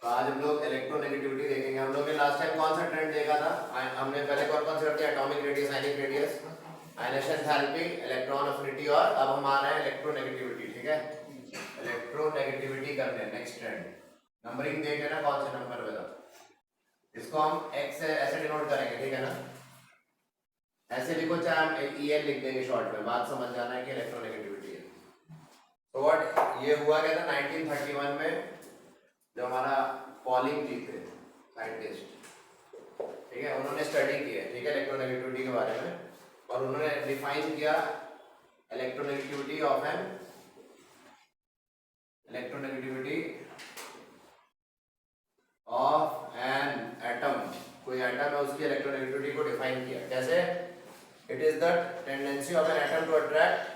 तो आज हम लोग इलेक्ट्रोनेगेटिविटी देखेंगे। हम लोग ने लास्ट टाइम कौन सा ट्रेंड देखा था? हमने पहले कौन कौन से करते हैं? Atomic radius, ionic radius, ionisation enthalpy, electron affinity, और अब हम आ रहे हैं इलेक्ट्रोनेगेटिविटी। ठीक है, इलेक्ट्रोनेगेटिविटी करने हैं नेक्स्ट ट्रेंड। नंबरिंग देख लेना कौन से नंबर पे था। इसको हम x से ऐसे डिनोट करेंगे, ठीक है ना? ऐसे लिखो, चाहे हम EL लिख देंगे शॉर्ट में, बात समझ जाना है कि इलेक्ट्रोनेगेटिविटी है। तो व्हाट ये हुआ क्या था 1931 में, जो हमारा पॉलिंग जी थे साइंटिस्ट, ठीक है, उन्होंने स्टडी की है, ठीक है, इलेक्ट्रोनेगेटिविटी के बारे में, और उन्होंने डिफाइन किया इलेक्ट्रोनेगेटिविटी ऑफ एन एटम। कोई एटम है उसकी इलेक्ट्रोनेगेटिविटी को डिफाइन किया कैसे? It is the tendency of an atom to attract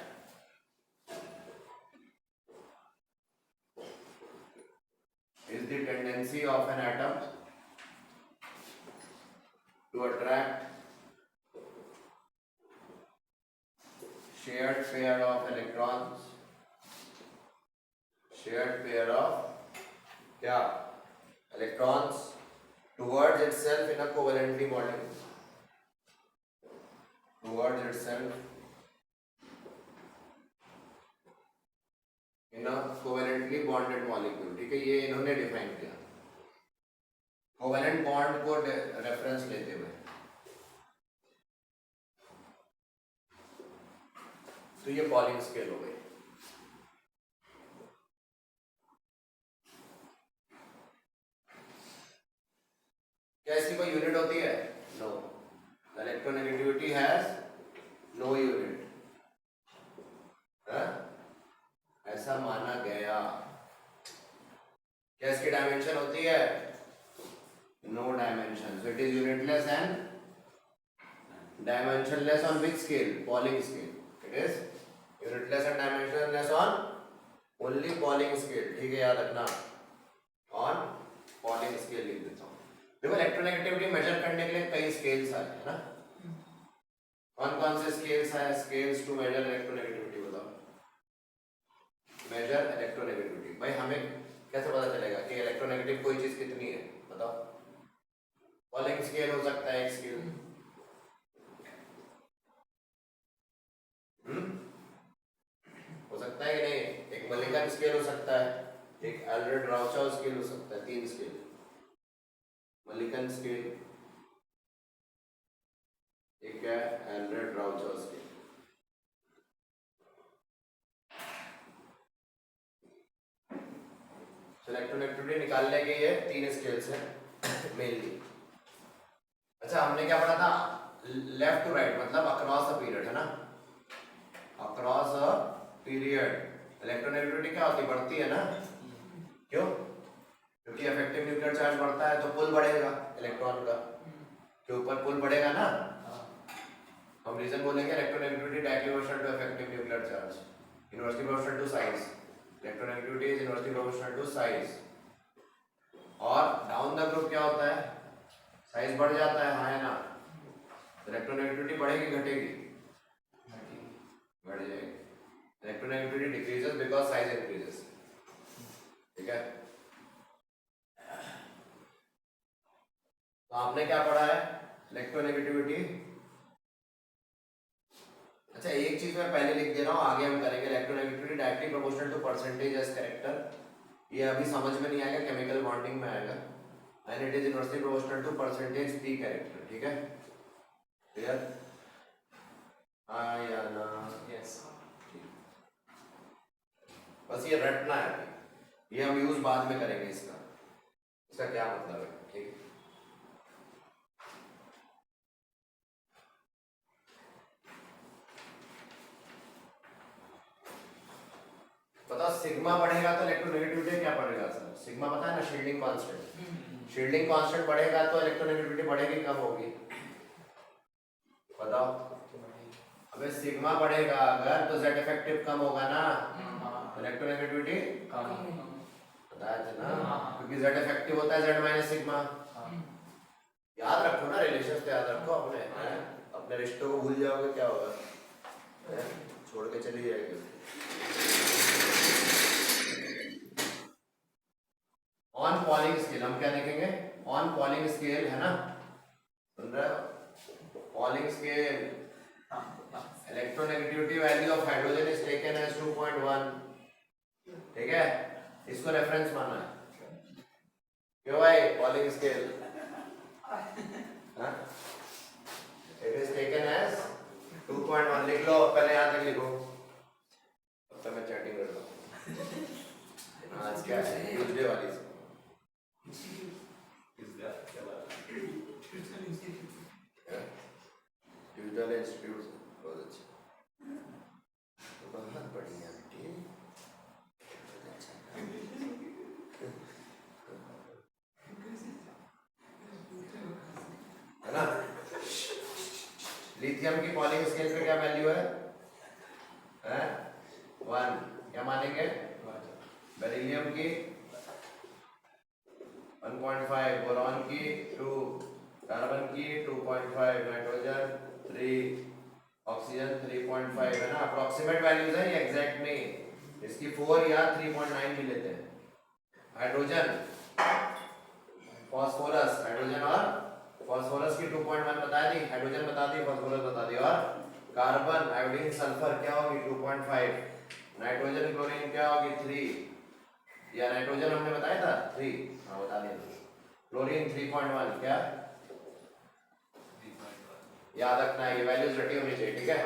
shared pair of electrons, क्या electrons towards itself in a covalently bonding, molecule। ठीक है, ये इन्होंने डिफाइन किया कोवेलेंट बॉन्ड को रेफरेंस लेते हुए। तो ये पॉलिंग स्केल हो गई। क्या इसकी कोई यूनिट होती है? No, electronegativity has no unit, ऐसा माना गया। क्या इसकी डायमेंशन होती है? No dimension. So it is unitless and dimensionless on which scale? Pauling scale. It is unitless and dimensionless on only Pauling scale। ठीक है, याद रखना, on Pauling scale लिख देता हूँ। देखो इलेक्ट्रोनेगेटिविटी मेजर करने के लिए कई स्केल्स आए हैं ना, कौन कौन से स्केल्स आए? स्केल्स टू मेजर इलेक्ट्रोनेगेटिविटी बताओ। मेजर इलेक्ट्रोनेगेटिविटी, भाई हमें कैसे पता चलेगा कि इलेक्ट्रोनेगेटिव कोई चीज कितनी है? बताओ। पॉलिंग स्केल हो सकता है, एक स्केल हो सकता है कि नहीं? एक मलिकन स्केल हो सकता है, एक एल्ब्रेट-राउचाउ स्केल हो सकता है। तीन स्केल, मलिकन स्केल, एक है एल्ब्रेट-राउचाउ स्केल। इलेक्ट्रोनेगेटिविटी निकालने के ये तीन स्केल्स हैं मेनली। अच्छा, हमने क्या पढ़ा था? लेफ्ट टू राइट मतलब अक्रॉस अ पीरियड, है ना? अक्रॉस अ पीरियड इलेक्ट्रोनेगेटिविटी क्या होती है? बढ़ती है ना? क्यों? क्योंकि इफेक्टिव न्यूक्लियर चार्ज बढ़ता है तो पुल बढ़ेगा इलेक्ट्रॉन का, के ऊपर पुल बढ़ेगा ना। हम रीजन बोलेंगे electronegativity directly proportional to effective nuclear charge, inversely proportional to size. Electronegativity is inversely proportional to size. और डाउन द ग्रुप क्या होता है? साइज बढ़ जाता है, हाँ है ना? इलेक्ट्रोनेगेटिविटी बढ़ेगी घटेगी? बढ़ जाएगी। Electronegativity decreases because size increases. ठीक है, तो आपने क्या पढ़ा है इलेक्ट्रोनेगेटिविटी? अच्छा, एक चीज मैं पहले लिख दे रहा हूँ, आगे हम करेंगे। Electronegativity directly proportional to percentage s character. ये अभी समझ में नहीं आएगा, केमिकल बॉन्डिंग में आएगा। And it is inversely proportional to percentage p character. ठीक है, क्लियर? हाँ या ना? यस। बस ये रटना है, ये हम यूज बाद में करेंगे इसका क्या मतलब है। ठीक, बताओ, सिग्मा बढ़ेगा तो इलेक्ट्रोनेगेटिविटी क्या बढ़ेगा? सर सिग्मा पता है ना, शील्डिंग कांस्टेंट। शील्डिंग कांस्टेंट बढ़ेगा तो इलेक्ट्रोनेगेटिविटी बढ़ेगी, कम होगी? बताओ। अबे सिग्मा बढ़ेगा अगर तो जेड इफेक्टिव कम होगा ना, इलेक्ट्रोनेगेटिविटी कम। पता है ना, क्योंकि जेड इफेक्टिव होता है जेड माइनस सिग्मा। याद रखो ना, रिलेशंस तो याद रखो अपने रिश्तों को भूल जाओगे क्या होगा? छोड़ के चली जाएगी। ऑन पॉलिंग स्केल, हम क्या देखेंगे ऑन पॉलिंग स्केल, है ना, सुन रहे हो, Pauling scale electronegativity value of hydrogen is taken as 2.1, ठीक है, इसको रेफरेंस माना है, क्यों भाई, Pauling scale it is taken as 2.1, लिख लो पहले, यहां तक लिखो, अब तक मैं चैटिंग कर रहा हूं। आज क्या है, ट्यूसडे वाली से ट्यूटर इंस्टीट्यूट बहुत अच्छा, बहुत बढ़िया बेटी, है ना। लिथियम की पॉलिंग स्केल पे क्या वैल्यू है 1, क्या मानेंगे, बेरिलियम की 1.5, बोरॉन की 2, कार्बन की 2.5, नाइट्रोजन 3, ऑक्सीजन 3.5, है ना, अप्रोक्सीमेट वैल्यूज है, ये एग्जैक्ट नहीं, इसकी 4 या 3.9 भी लेते हैं। हाइड्रोजन, फास्फोरस, हाइड्रोजन और फास्फोरस की 2.1 बता दी, हाइड्रोजन बता दी, फास्फोरस बता दी, और कार्बन, आयोडीन, सल्फर क्या होगी 2.5, नाइट्रोजन क्लोरीन क्या होगी 3, या नाइट्रोजन हमने बताया था 3, हाँ बता दिया, क्लोरीन 3.1, क्या याद रखना है, ये वैल्यूज रटी होनी चाहिए, ठीक है।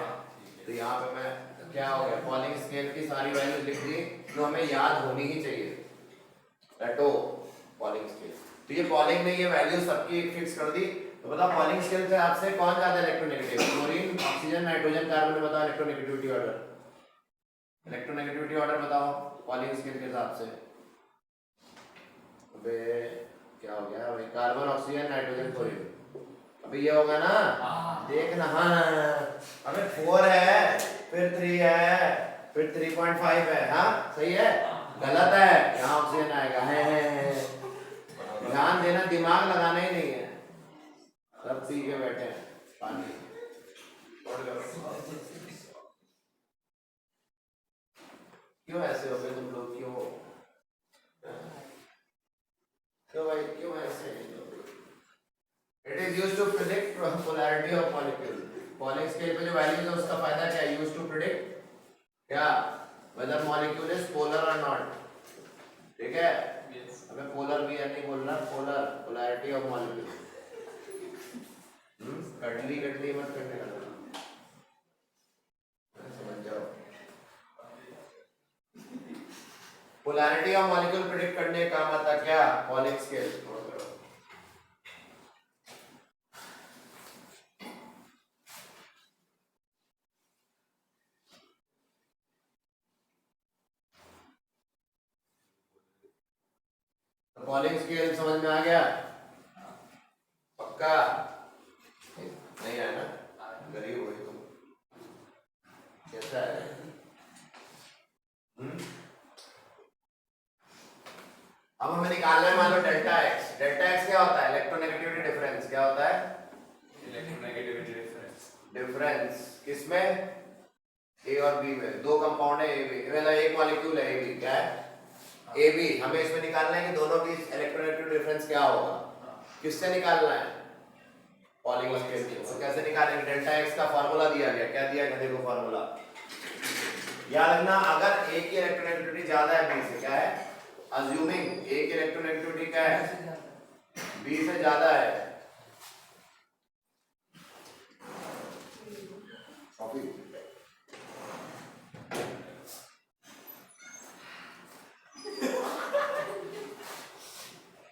तो यहाँ पे मैं क्या हो गया, पॉलिंग स्केल की सारी वैल्यूज लिख दी जो हमें याद होनी ही चाहिए, रटो पॉलिंग स्केल। तो ये पॉलिंग ने ये वैल्यू सबकी फिक्स कर दी। तो बताओ पॉलिंग स्केल से आपसे कौन ज्यादा electronegative, chlorine, oxygen, nitrogen, carbon में बताओ इलेक्ट्रोनेगेटिविटी ऑर्डर, इलेक्ट्रोनेगेटिविटी ऑर्डर बताओ पॉलिंग स्केल के हिसाब से। अबे क्या हो गया भाई, कार्बन, ऑक्सीजन, नाइट्रोजन, क्लोरीन, अभी ये होगा ना, देखना, हाँ अबे 4 है, फिर 3 है, फिर 3.5 है, हाँ सही है, गलत है, यहाँ ऑक्सीजन आएगा, है ध्यान देना, दिमाग लगाना ही नहीं है, सब पी के बैठे हैं पानी। क्यों ऐसे हो गए तुम लोग, क्यों भाई, क्यों ऐसे? It is used to predict polarity of molecule. Polling scale पे जो वैल्यूज है उसका फायदा क्या है, यूज्ड टू प्रिडिक्ट क्या, whether molecule is polar or not, ठीक है। अबे पोलर भी है नहीं बोलना, पोलर, पोलैरिटी ऑफ मॉलिक्यूल, कटली कटली मत करने का, समझ जाओ। पोलैरिटी ऑफ मॉलिक्यूल प्रिडिक्ट करने का मतलब क्या, पॉलिंग स्केल। पॉलिंग स्केल समझ में आ गया, पक्का नहीं आया ना, गरीब हो तुम, कैसा है? अब हमें निकालना है मान लो डेल्टा एक्स। डेल्टा एक्स क्या होता है, इलेक्ट्रोनेगेटिविटी डिफरेंस, क्या होता है, इलेक्ट्रोनेगेटिविटी डिफरेंस, डिफरेंस किसमें, ए और बी में, दो कंपाउंड है ए बी, मतलब एक मॉलिक्यूल है ए बी, क्या है ए बी, हमें इसमें निकालना है कि दोनों की इलेक्ट्रोनेगेटिव डिफरेंस क्या होगा, किससे निकालना है, पॉलिंग स्केल से। तो कैसे निकालेंगे, डेल्टा एक्स का फार्मूला दिया गया, क्या दिया गया देखो फार्मूला, याद रखना, अगर ए की इलेक्ट्रोनेगेटिविटी ज्यादा है बी से, क्या है, अज्यूमिंग ए की इलेक्ट्रोनेगेटिविटी क्या है, बी से ज्यादा है,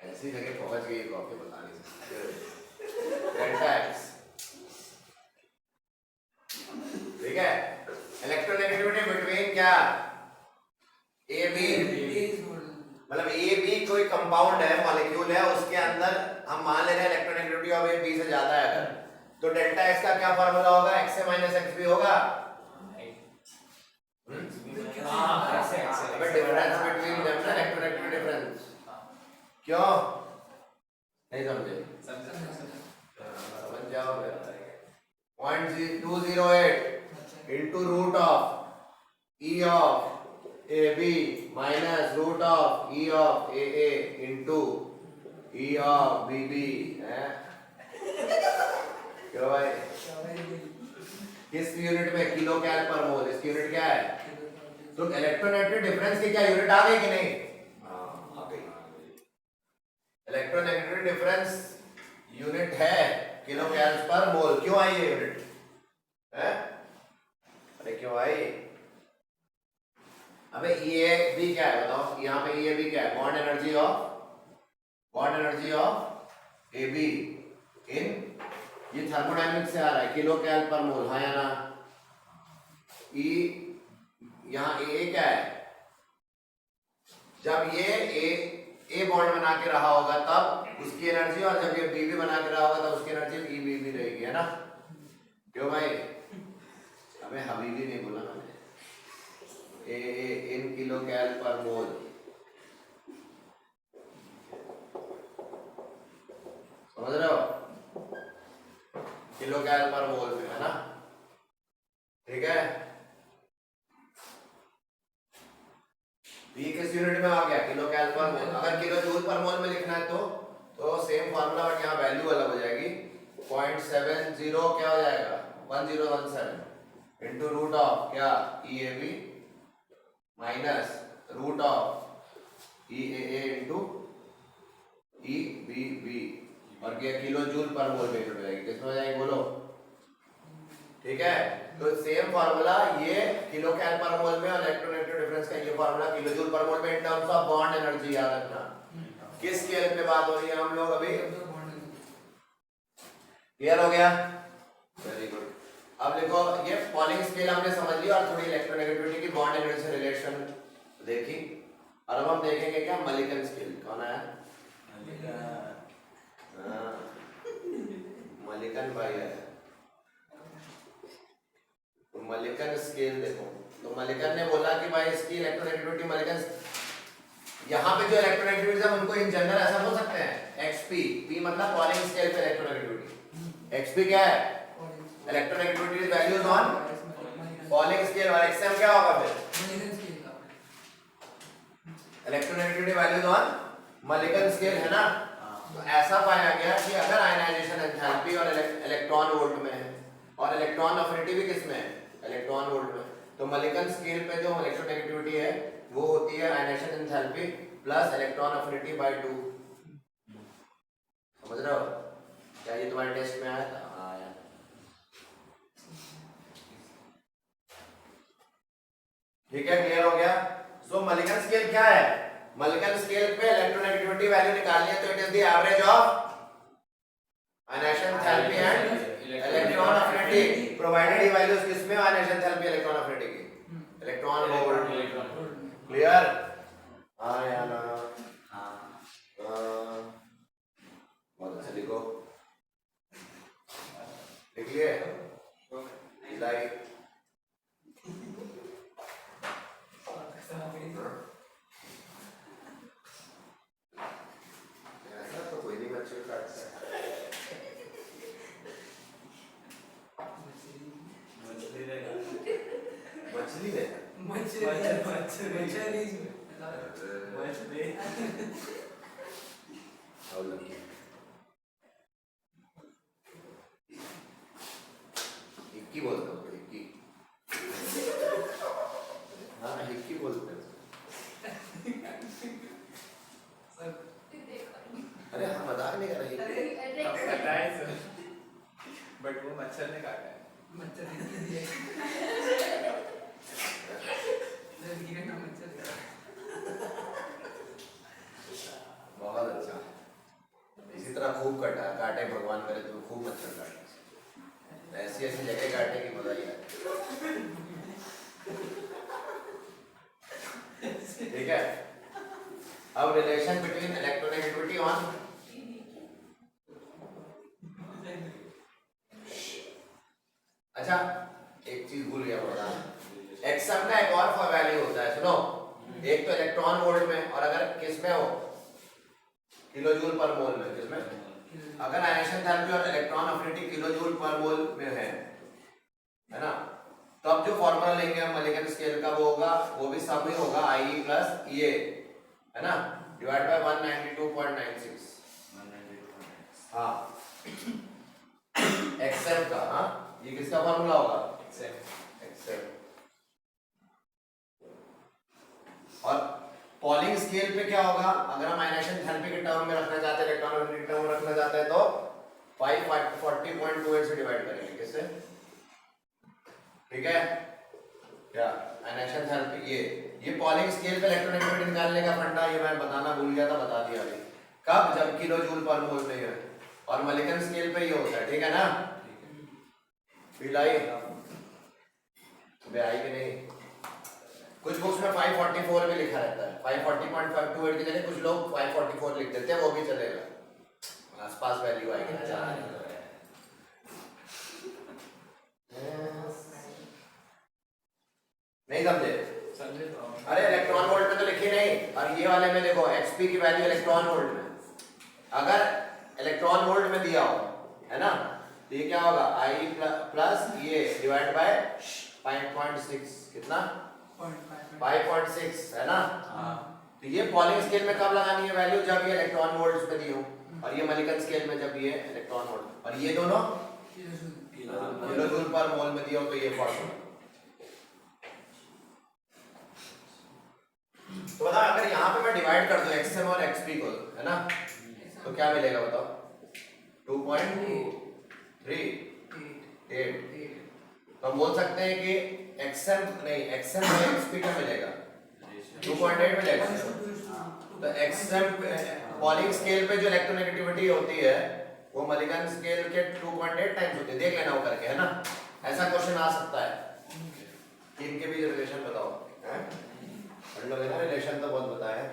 ऐसी जगह पहुंच गई कॉफी बता नहीं सकते, डेल्टा एक्स, ठीक है। इलेक्ट्रोनेगेटिविटी बिटवीन क्या, ए बी, मतलब ए बी कोई कंपाउंड है, मॉलिक्यूल है, उसके अंदर हम मान ले रहे हैं इलेक्ट्रोनेगेटिविटी ऑफ ए बी से ज्यादा है अगर, तो डेल्टा एक्स का क्या फार्मूला होगा, एक्स से माइनस एक्स भी होगा, डिफरेंस बिटवीन देम ना, इलेक्ट्रोनेगेटिविटी डिफरेंस, क्यों नहीं समझे, समझ जाओ, 0.208 into root of E of AB minus root of E of A A into E of B B है। क्यों भाई? किस यूनिट में? किलो कैल पर मोल। इसकी यूनिट क्या है? तो इलेक्ट्रोनेगेटिव डिफरेंस की क्या यूनिट आ गई कि नहीं? हाँ आ गई। इलेक्ट्रोनेगेटिव डिफरेंस यूनिट है किलो कैल पर मोल। क्यों आई ये यूनिट है? अरे क्यों आई? अबे ये भी क्या है बताओ? यहाँ पे ये भी क्या है? Bond energy of A be in, ये थर्मोडायनेमिक्स से आ रहा है, किलो कैल पर मोल, हाँ या ना? ई यहाँ ए क्या है? जब ये ए बॉन्ड बना के रहा होगा तब उसकी एनर्जी, और जब ये बी भी बना के रहा होगा तब उसकी एनर्जी ई बी भी रहेगी, है ना? क्यों भाई? अबे हबीबी नहीं बोला मैंने। ए इन किलो कैल पर मोल। समझ रहे हो? किलो कैल पर मोल में, है ना? ठीक है। बी किस यूनिट में आ गया? किलो कैल पर मोल। अगर किलो जूल पर मोल में लिखना है तो सेम फार्मूला, बट यहाँ वैल्यू अलग हो जाएगी। 0.70 क्या हो जाएगा? 1017 इंटू रूट ऑफ क्या? E A B minus root of E A A into E B B, और क्या? किलो जूल पर मोल में हो जाएगी। किसमें हो जाएगी बोलो? ठीक है। तो सेम फार्मूला ये किलो कैल पर मोल में और इलेक्ट्रोनेगेटिव डिफरेंस का ये formula kilo joule per mole में in terms of bond energy, याद रखना। किस स्केल पे बात हो रही है हम लोग अभी? क्लियर हो गया? Very good. अब देखो ये पॉलिंग स्केल हमने समझ लिया और थोड़ी इलेक्ट्रोनेगेटिविटी की बॉन्ड एनर्जी से रिलेशन देखी। और अब हम देखेंगे क्या? मलिकन स्केल। कौन है? मलिकन भाई है। तो मलिकन स्केल देखो, तो मलिकन ने बोला कि भाई इसकी इलेक्ट्रोनेगेटिविटी, मलिकन यहाँ पे जो इलेक्ट्रोनेगेटिविटी है उनको इन जनरल ऐसा बोल सकते हैं XP। P मतलब पॉलिंग स्केल पे इलेक्ट्रोनेगेटिविटी। XP क्या है? Electronegativity values on polling scale. और XM क्या होगा फिर? इलेक्ट्रोनेगेटिविटी वैल्यूज ऑन मलिकन स्केल, है ना? तो ऐसा पाया गया कि अगर आयनाइजेशन एंथैल्पी और इलेक्ट्रॉन वोल्ट में है और इलेक्ट्रॉन अफिनिटी भी किसमें है? इलेक्ट्रॉन वोल्ट में, तो मलिकन स्केल पे जो इलेक्ट्रोनेगेटिविटी है वो होती है ionisation enthalpy plus electron affinity by 2। समझ रहे हो? क्या ये तुम्हारे टेस्ट में आया था? आया। ठीक है, क्लियर हो गया? सो मलिकन स्केल क्या है? मलिकन स्केल पे इलेक्ट्रोनेगेटिविटी वैल्यू निकालनी है तो it is the average of ionisation enthalpy and electron affinity, provided ये वैल्यूज किसमें? आयनाइजेशन एंथैल्पी इलेक्ट्रॉन अफिनिटी की, इलेक्ट्रॉन वोल्ट। क्लियर? हां या ना? हां। बहुत अच्छा लिखो। लिख लिए? लाइक ऐसा तो कोई नहीं बच्चे काटता है। मछली है। हिक्की बोलते हो? हिक्की? हाँ हिक्की बोलते हो। अरे हम मजाक नहीं कर रहे। बट वो मच्छर ने काटा है। बहुत अच्छा। इसी तरह खूब काटे भगवान करे तो खूब मच्छर काटे। ऐसी ऐसी जगह काटे की मजा ही आए। ठीक है। अब रिलेशन बिटवीन इलेक्ट्रोनेगेटिविटी ऑन, अच्छा एक चीज भूल गया बताना। एक्सएम का एक और वैल्यू होता है, सुनो। एक तो इलेक्ट्रॉन वोल्ट में, और अगर किस में हो? किलो जूल पर मोल में। किसमें? अगर आयनाइजेशन एंथैल्पी और electron affinity kilo joule per mole में है ना? तो अब जो फॉर्मूला लेंगे हम मलिकन स्केल का वो होगा, वो भी सम ही होगा IE प्लस EA, है ना, डिवाइड बाय 192.96। हाँ XM का, हाँ ये किसका फॉर्मूला होगा? XM। और पॉलिंग स्केल पे क्या होगा, अगर हम आयनेशन एंथैल्पी के टर्म में रखना चाहते हैं, इलेक्ट्रॉन एनर्जी के टर्म में रखना चाहते हैं तो 540.28 से डिवाइड करेंगे, किससे? ठीक है क्या? आयनेशन एंथैल्पी, ये पॉलिंग स्केल पे इलेक्ट्रोनेगेटिविटी निकालने का फंडा, ये मैं बताना भूल गया था, बता दिया अभी। कब? जब किलो जूल पर मोल पे है, और मलिकन स्केल पे ये होता है, ठीक है ना? बिलाई आई भी नहीं, कुछ बुक्स में 544 भी लिखा रहता है, 540.528 की जगह कुछ लोग 544 लिख देते हैं, वो भी चलेगा, आसपास वैल्यू आएगी ना। नहीं समझे? अरे इलेक्ट्रॉन वोल्ट में तो लिखी नहीं, और ये वाले में देखो एक्सपी की वैल्यू इलेक्ट्रॉन वोल्ट में, अगर इलेक्ट्रॉन वोल्ट में दिया हो, है ना, तो ये क्या होगा? I प्लस ये डिवाइड बाय 5.6, कितना? 5.6, है ना? तो ये पॉलिंग स्केल में कब लगानी है वैल्यू? जब ये इलेक्ट्रॉन वोल्ट्स पे दी हो, और ये मलिकन स्केल में जब ये इलेक्ट्रॉन वोल्ट, और ये दोनों किलो जूल पर मोल में दिया हो, तो ये फॉर्मूला। तो बताओ अगर यहाँ पे मैं डिवाइड कर दूं XM और XP को, है ना, तो क्या मिलेगा बताओ? 2.38। तो हम बोल सकते हैं कि XM नहीं, XM और XP का मिलेगा 2.8 मिलेगा। तो XM पॉलिंग स्केल पे जो इलेक्ट्रोनेगेटिविटी होती है वो मलिकन स्केल के 2.8 टाइम्स होती है, देख लेना वो करके, है ना, ऐसा क्वेश्चन आ सकता है कि इनके बीच रिलेशन बताओ, हैं? पढ़ लोगे ना, रिलेशन तो बहुत बताया है,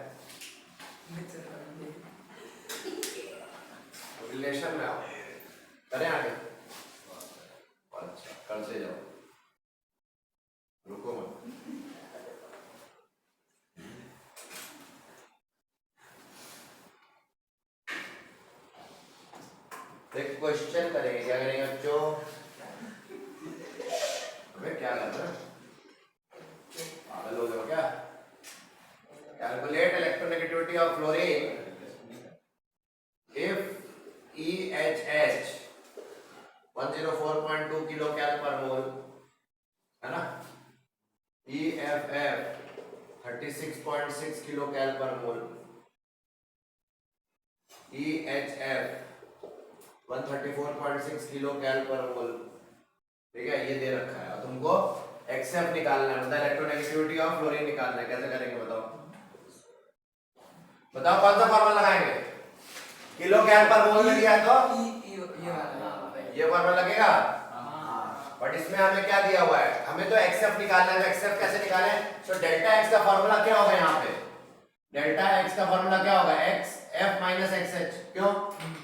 रिलेशन में आओ, करें आगे। अच्छा कल से जाओ, रुको मत। एक क्वेश्चन करेंगे, क्या करेंगे बच्चों? अबे क्या कर रहे हो, पागल हो गए हो क्या? Calculate electronegativity of fluorine if EHH 104.2 kilo cal per mole, है ना, EFF 36.6 किलो कैल पर मोल, EHF 134.6 किलो कैल पर मोल, ठीक है, ये दे रखा है, और तुमको XF निकालना है, मतलब इलेक्ट्रोनेगेटिविटी ऑफ फ्लोरीन निकालना है। कैसे करेंगे बताओ? बताओ कौन सा फॉर्मूला लगाएंगे? किलो कैल पर मोल में दिया है तो ये फॉर्मूला लगेगा, बट इसमें हमें क्या दिया हुआ है? हमें तो XF निकालना है। XF कैसे निकालें? तो डेल्टा X का फॉर्मूला क्या होगा यहाँ पे? डेल्टा X का फॉर्मूला क्या होगा? XF minus XH। क्यों?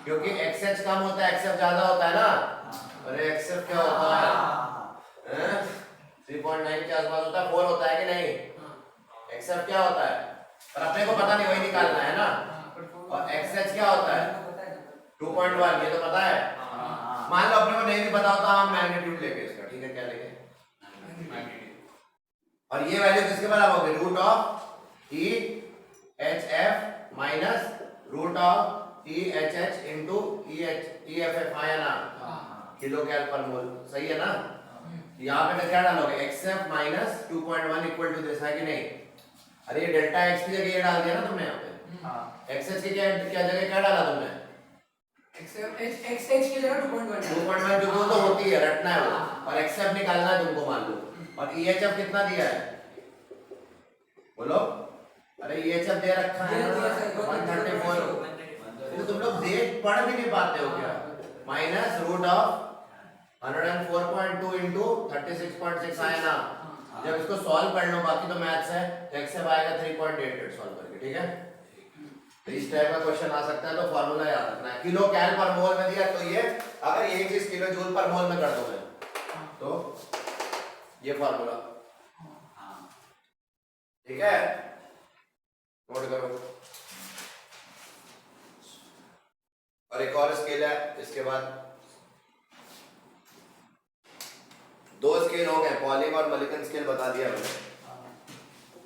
क्योंकि XH कम होता है, XF ज्यादा होता है ना। अरे XF क्या होता है? 3.9 के आसपास होता है, 4 होता है कि नहीं? XF क्या होता है? पर अपने को पता नहीं, वही निकालना है ना। और XH क्या होता है? 2.1, ये तो पता है। मान लो अपने को नहीं भी पता होता, हम मैग्नीट्यूड लेंगे इसका, ठीक है, क्या लेंगे? और ये वैल्यू किसके बराबर होगी? Root of EHF minus root of EHH into EFF, आया ना, किलो कैल पर मोल, सही है ना? यहाँ पे क्या डालोगे? XF minus 2.1 equal to this, है कि नहीं? अरे ये डेल्टा X की जगह ये डाल दिया ना तुमने यहाँ पे। XH की क्या जगह क्या डाला तुमने? XH की जगह 2.1 जो तो होती है, रटना है वो, और XF निकालना है तुमको, मान लो। और EHF कितना दिया है बोलो? अरे EHF दे रखा है ना 134, तो तुम लोग देख पढ़ भी नहीं पाते हो क्या? माइनस रूट ऑफ 104.2 इंटू 36.6 आया ना। जब इसको सॉल्व कर लो, बाकी तो मैथ्स है, तो XF आएगा 3.88 सॉल्व करके, ठीक है? तो इस टाइप का क्वेश्चन आ सकता है, तो फॉर्मूला याद रखना है। किलो कैल पर मोल में दिया, तो ये अगर यही चीज किलो जूल पर मोल में कर दो मैं, तो ये फॉर्मूला, ठीक है, नोट करो। और एक और स्केल है इसके बाद, दो स्केल हो गए, पॉलिंग और मलिकन स्केल बता दिया मैंने।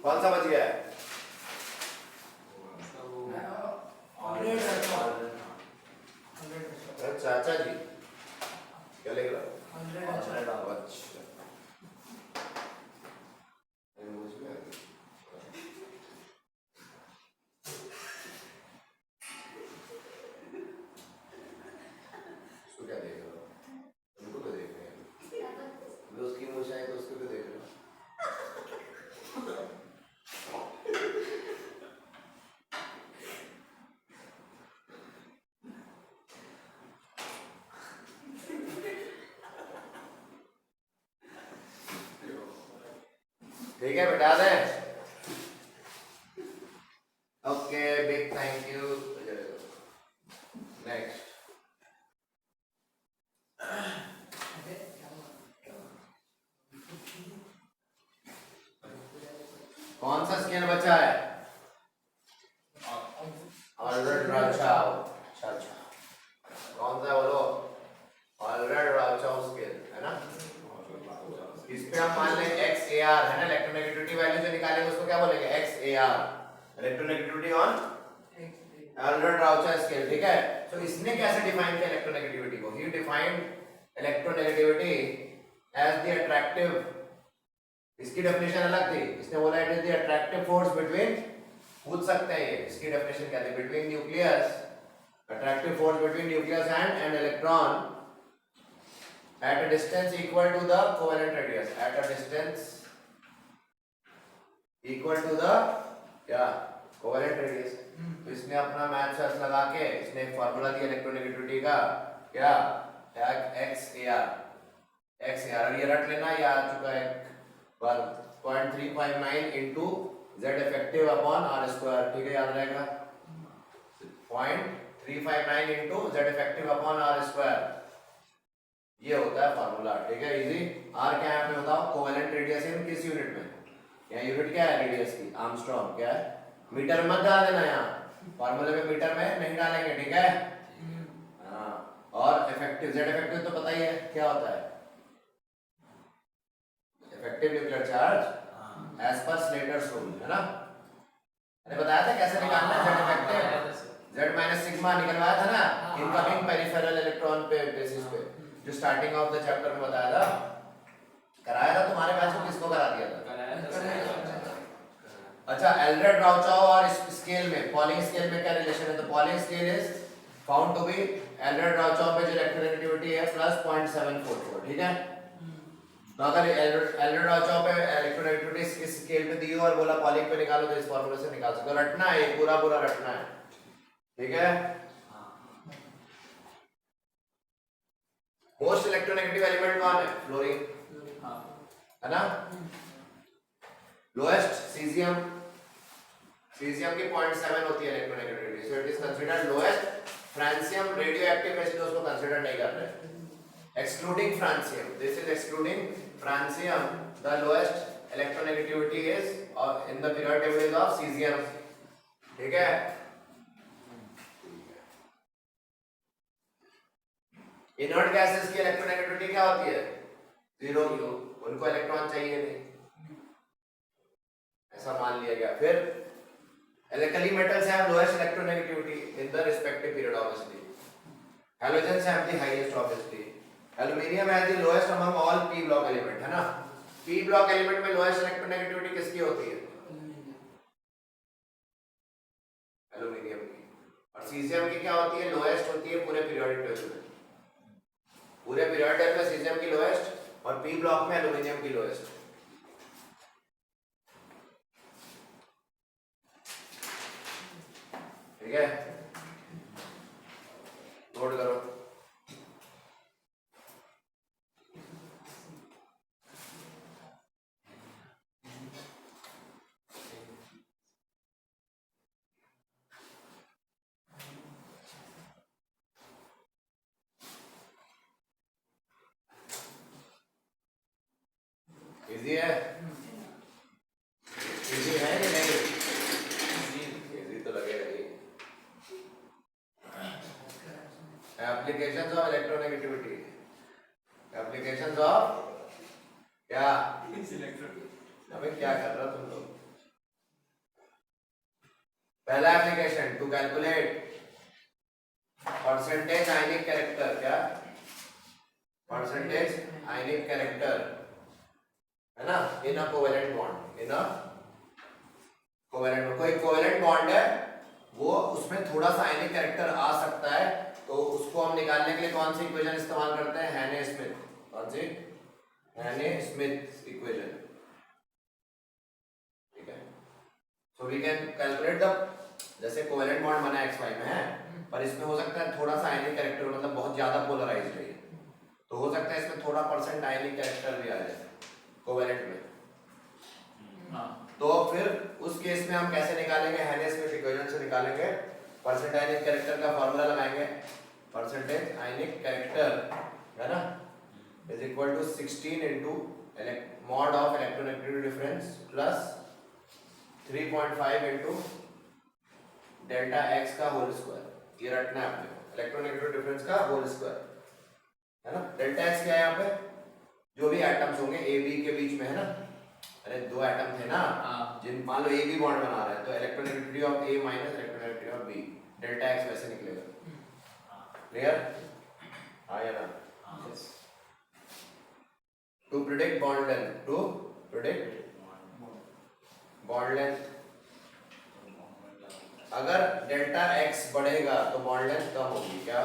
कौन सा बच गया है? चाचा जी क्या लिख रहा? अच्छा उसको क्या देख रहा हो? उनको तो देख रहे हैं, उसकी मुझे है तो उसको तो देख रहे हो। ठीक है बिठा दें। Okay big thank you. Next कौन सा स्केल बचा है? ऑलरेड राचाओ। अच्छा कौन सा बोलो? ऑलरेड राचाओ स्केल है ना। इस पे हम मान लें एक्स ए आर है ना, इलेक्ट्रोनेगेटिविटी वैल्यू जो निकालेंगे उसको क्या बोलेंगे? X A R, electronegativity on Allred Rochow scale. ठीक है, तो इसने कैसे डिफाइन किया इलेक्ट्रोनेगेटिविटी को? He defined electronegativity as the attractive, इसकी डेफिनेशन अलग थी। इसने बोला it is the attractive force between, पूछ सकते हैं ये, इसकी डेफिनेशन क्या थी? Between nucleus, attractive force between nucleus and an electron at a distance equal to the covalent radius, at a distance equal to the क्या covalent radius। तो इसने अपना मैथ सर्च लगा के इसने एक फार्मूला दिया इलेक्ट्रोनेगेटिविटी का, क्या? एक्स ए आर, और ये रट लेना, ये आ चुका है पर 0.359 into Z effective upon R square. ठीक है, याद रहेगा 0.359 into Z effective upon R square, ये होता है फार्मूला। ठीक है, इजी। आर क्या है हमें बताओ? कोवेलेंट रेडियस इन किस यूनिट में? यहाँ यूनिट क्या है रेडियस की? आर्मस्ट्रॉन्ग। क्या है? मीटर में मत डाल देना, यहाँ फार्मूले में मीटर में नहीं डालेंगे। ठीक है, हाँ। और इफेक्टिव, जेड इफेक्टिव तो पता ही है क्या होता है, effective nuclear charge as per Slater's rule, है ना। मैंने बताया था कैसे निकालना है Z effective, Z minus sigma निकलवाया था ना इनकमिंग पेरिफेरल इलेक्ट्रॉन पे बेसिस पे, जो स्टार्टिंग ऑफ द चैप्टर में बताया था। कराया था तुम्हारे बैच में? किसको करा दिया था? अच्छा, एल्ड्रेड राउचाओ और स्केल में, पॉलिंग स्केल में क्या रिलेशन है? तो Pauling scale is found to be, Allred Rochow पे जो इलेक्ट्रोनेगेटिविटी है प्लस 0.744। ठीक है, तो अगर एल्ड्रेड राउचाओ पे इलेक्ट्रोनेगेटिविटी इस स्केल पे दी हो और बोला पॉलिंग पे निकालो, तो इस फार्मूले से निकाल सकते हो। रटना है, पूरा पूरा रटना है। ठीक है, मोस्ट इलेक्ट्रोनेगेटिव एलिमेंट कौन है? फ्लोरीन, है ना। लोएस्ट सीजियम, सीजियम की 0.7 होती है electronegativity, so it is considered lowest. Francium radio active है इसलिए उसको कंसीडर नहीं कर रहे। Excluding francium, this is excluding francium, the lowest electronegativity is in the periodic table is of caesium. ठीक है, इनर्ट गैसेस की इलेक्ट्रोनेगेटिविटी क्या होती है? जीरो, उनको इलेक्ट्रॉन चाहिए नहीं, ऐसा मान लिया गया। फिर alkali metals have lowest electronegativity in the respective period obviously. Halogens have the highest obviously. Aluminium has the lowest among all P block element, है ना। पी ब्लॉक एलिमेंट में लोएस्ट इलेक्ट्रोनेगेटिविटी किसकी होती है? एल्युमिनियम की। और सीजियम की क्या होती है? लोएस्ट होती है पूरे पीरियोडिक टेबल में, पूरे पीरियड टेबल में सीजियम की लोएस्ट, और पी ब्लॉक में एल्युमिनियम की लोएस्ट। ठीक है, नोट करो। इजी है? इजी है कि नहीं? इजी तो लगेगा ही। Applications of electronegativity, applications of क्या इलेक्ट्रॉन अबे क्या कर रहे हो तुम लोग? पहला application to calculate percentage ionic character, क्या परसेंटेज आयनिक कैरेक्टर है ना, in a covalent bond, in a covalent, कोई कोवेलेंट बॉन्ड है वो उसमें थोड़ा सा आयनिक कैरेक्टर आ सकता है, तो उसको हम निकालने के लिए कौन सी इक्वेशन इस्तेमाल करते हैं? हैने स्मिथ, कौन सी? हैने स्मिथ इक्वेशन, ठीक है। So we can calculate the, जैसे कोवेलेंट बॉन्ड बना XY में है, पर इसमें हो सकता है थोड़ा सा आयनिक कैरेक्टर, मतलब बहुत ज्यादा पोलराइज्ड है, तो हो सकता है इसमें थोड़ा परसेंट आयनिक कैरेक्टर भी आ जाए कोवेलेंट में। तो फिर उस केस में हम कैसे निकालेंगे? हैने स्मिथ इक्वेशन से निकालेंगे। परसेंट आयनिक कैरेक्टर का फॉर्मूला लगाएंगे, परसेंटेज आयनिक कैरेक्टर है ना, is equal to 16 into mod of electronegativity difference plus 3.5 into delta x का होल स्क्वायर। ये रटना है आपने, इलेक्ट्रोनेगेटिविटी डिफरेंस का होल स्क्वायर है ना। डेल्टा x क्या है यहाँ पे? जो भी एटम्स होंगे ए बी के बीच में है ना, अरे दो एटम थे ना, जिन मान लो ए बी बॉन्ड बना रहे हैं, तो electronegativity of A minus electronegativity of B, delta x वैसे निकलेगा। क्लियर? हाँ या ना? To predict bond length, to predict bond length, अगर डेल्टा x बढ़ेगा तो बॉन्ड लेंथ कम होगी, क्या?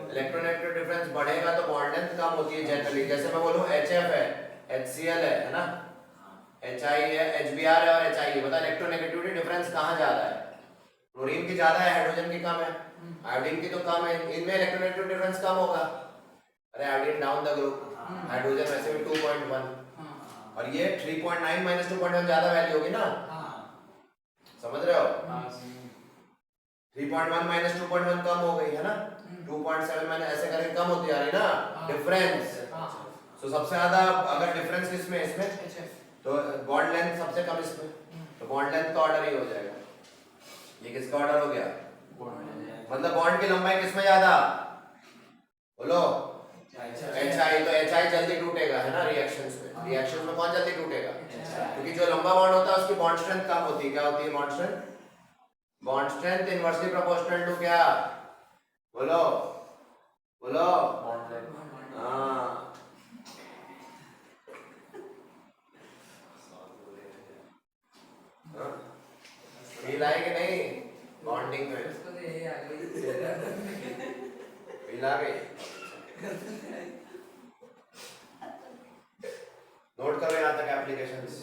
इलेक्ट्रोनेगेटिव डिफरेंस बढ़ेगा तो बॉन्ड लेंथ कम होती है जनरली। जैसे मैं बोलूं HF है, HCl है ना, HI है, HBr है और HI है, बता इलेक्ट्रोनेगेटिविटी डिफरेंस कहाँ ज्यादा है? क्लोरीन की ज्यादा है, हाइड्रोजन की कम है, आयोडीन की तो कम है, इनमें इलेक्ट्रोनेगेटिव डिफरेंस कम होगा। अरे iodine down the group, hydrogen वैसे भी 2.1 और ये 3.9 माइनस 2.1 ज्यादा वैल्यू होगी ना, समझ रहे हो? 3.1 माइनस 2.1 कम हो गई है ना, 2.7 माइनस ऐसे करके कम होती आ रही ना डिफरेंस। तो सबसे ज्यादा अगर डिफरेंस किसमें? इसमें, तो बॉन्ड लेंथ सबसे कम इसमें, तो बॉन्ड लेंथ का ऑर्डर ही हो जाएगा। ये किसका ऑर्डर हो गया? मतलब बॉन्ड की लंबाई किसमें ज्यादा? बोलो HI, तो HI जल्दी टूटेगा है ना रिएक्शंस में, रिएक्शंस में कौन जल्दी टूटेगा? क्योंकि जो लंबा बॉन्ड होता है उसकी बॉन्ड स्ट्रेंथ कम होती है। क्या होती है bond strength? Bond strength inversely proportional to क्या? बोलो बोलो, हाँ फील आए कि नहीं बॉन्डिंग में? फील आ गई? नोट करो यहाँ तक एप्लीकेशंस।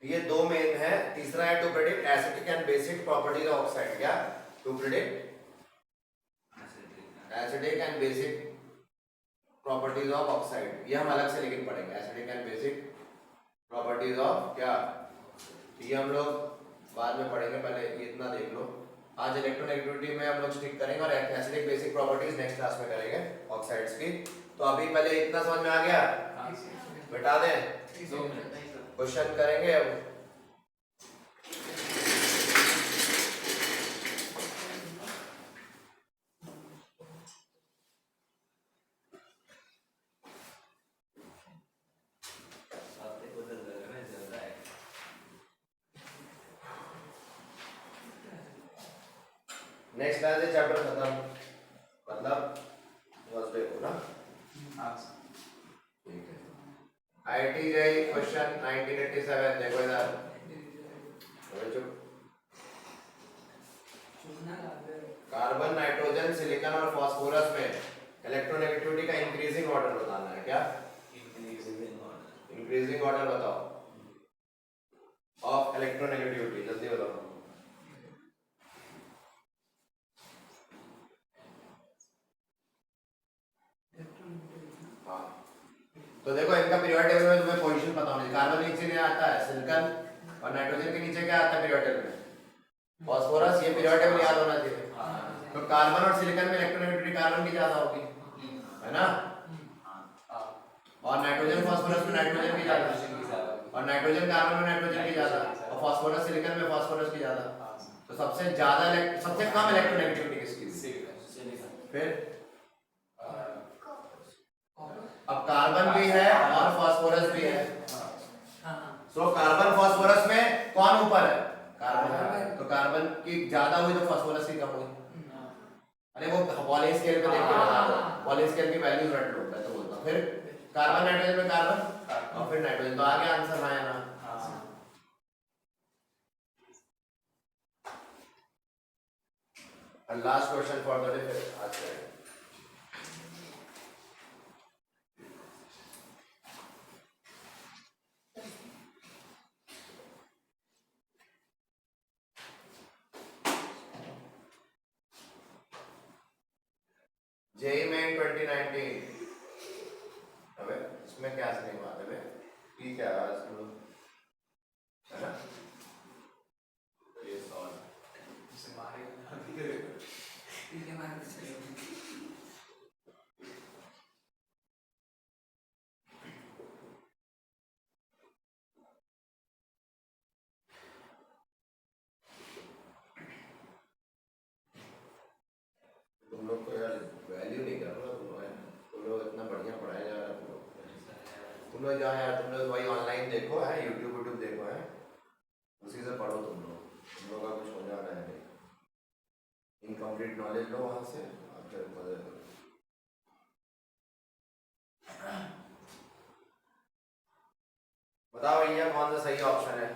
ये दो मेन है, तीसरा है to predict acidic and basic properties of oxide. क्या? To predict acidic and basic properties of oxide, ये हम अलग से लेकिन पढ़ेंगे, acidic and basic properties of क्या, ये हम लोग बाद में पढ़ेंगे, पहले ये इतना देख लो। आज इलेक्ट्रोनेगेटिविटी में हम लोग स्टिक करेंगे और acidic basic properties next class में करेंगे ऑक्साइड्स की। तो अभी पहले इतना समझ में आ गया? बता दें, क्वेश्चन करेंगे अब। नेक्स्ट क्लास है चैप्टर खत्म, मतलब थर्सडे को ना। ठीक है। IIT JEE क्वेश्चन 1987 देखो इधर, कार्बन, नाइट्रोजन, सिलिकॉन और फास्फोरस में इलेक्ट्रोनेगेटिविटी का इंक्रीजिंग ऑर्डर बताना है। क्या? इंक्रीजिंग ऑर्डर बताओ ऑफ इलेक्ट्रोनेगेटिविटी, जल्दी बताओ। तो देखो इनका पीरियोडिक टेबल में तुम्हें पोजीशन पता होनी चाहिए। कार्बन नीचे नहीं आता है, सिलिकॉन और नाइट्रोजन के नीचे क्या आता है पीरियोडिक टेबल में? फास्फोरस। ये पीरियोडिक टेबल याद होना चाहिए। तो कार्बन और सिलिकॉन में इलेक्ट्रोनेगेटिविटी कार्बन की ज्यादा होगी, है ना? और नाइट्रोजन फास्फोरस में नाइट्रोजन की ज्यादा, और नाइट्रोजन कार्बन में नाइट्रोजन की ज्यादा, और फास्फोरस सिलिकॉन में फास्फोरस की ज्यादा। तो सबसे ज्यादा सबसे कम इलेक्ट्रोनेगेटिविटी किसकी? फिर अब कार्बन भी है और फास्फोरस भी है। सो कार्बन फास्फोरस में कौन ऊपर है? कार्बन। तो कार्बन की ज्यादा हुई तो फास्फोरस की कम हुई। अरे वो पॉली स्केल पे देख के बता दो, पॉली स्केल की वैल्यूज रट लो, मैं तो बोलता हूं। फिर कार्बन नाइट्रोजन में कार्बन और फिर नाइट्रोजन, तो आगे आंसर आया ना। And last question for the day, फिर आज का जेई मेन 2019। अबे इसमें क्या से नहीं बात है बे? ठीक है आज हम लोग, है ना? ये सॉल्व इससे मारे ठीक है मारे तुम लोग को यार वैल्यू नहीं कर रहा तुम लोग इतना बढ़िया पढ़ाया जा रहा है तुम लोग जाओ यार, तुम लोग वही ऑनलाइन देखो है, यूट्यूब देखो है, उसी से पढ़ो तुम लोग का कुछ हो जाना है नहीं। इनकम्प्लीट नॉलेज लो वहां से और फिर मजे करो। बताओ भैया कौन सा सही ऑप्शन है?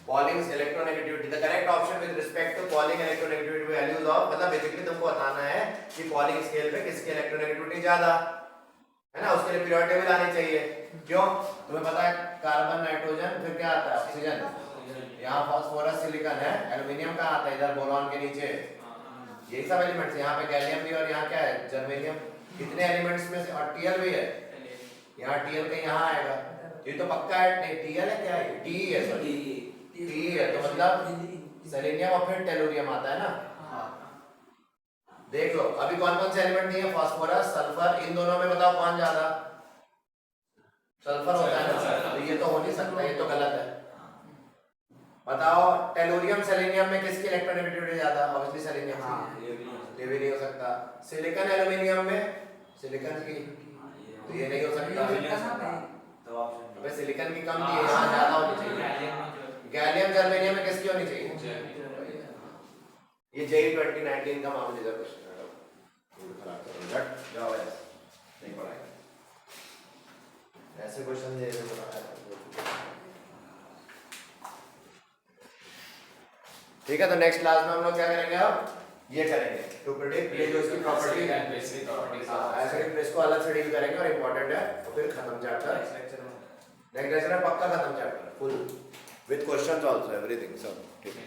Pauling's electronegativity, the correct option with respect to Pauling electronegativity values of, मतलब बेसिकली तुमको बताना है कि Pauling स्केल पे किसकी इलेक्ट्रोनेगेटिविटी ज्यादा है ना, उसके लिए पीरियोडिक टेबल आनी चाहिए। क्यों? तुम्हें पता है कार्बन नाइट्रोजन, फिर क्या आता है? ऑक्सीजन। यहाँ फास्फोरस सिलिकॉन है, एल्युमिनियम कहाँ आता है? इधर बोरॉन के नीचे। यही सब एलिमेंट्स, यहाँ पे गैलियम भी, और यहाँ क्या है? जर्मेनियम। कितने एलिमेंट्स में से, और टीएल भी है, यहाँ टीएल कहीं यहाँ आएगा, ये तो पक्का है। नहीं टीएल है क्या? है टी है, सॉरी टी है, तो मतलब सेलेनियम और फिर टेलुरियम आता है ना। देख लो अभी कौन कौन से एलिमेंट दिए? फास्फोरस, सल्फर, इन दोनों में बताओ कौन ज्यादा? सल्फर होता है ना, तो ये तो हो नहीं सकता, ये तो गलत है। बताओ टेलुरियम सेलेनियम में किसकी इलेक्ट्रोनेगेटिविटी ज्यादा? ऑब्वियसली सेलेनियम की, ये भी नहीं हो सकता। सिलिकॉन एल्युमिनियम में सिलिकॉन की, तो ये नहीं हो सकता। अबे सिलिकॉन की कम दी है, यहाँ ज्यादा होनी चाहिए। गैलियम जर्मेनियम में किसकी होनी चाहिए? ये जेई 2019 का मामले का क्वेश्चन है। खराब करो हट जाओ, ऐसे नहीं पढ़ाएंगे, ऐसे क्वेश्चन दे रहे हो। ठीक है, तो नेक्स्ट क्लास में हम लोग क्या करेंगे? अब ये करेंगे टू प्रेडिक्ट, ये जो इसकी प्रॉपर्टी है ऐसे इसको अलग से डील करेंगे और इंपॉर्टेंट है, तो फिर खत्म चैप्टर। नेक्स्ट लेक्चर में पक्का खत्म chapter full with questions also everything सब। ठीक है।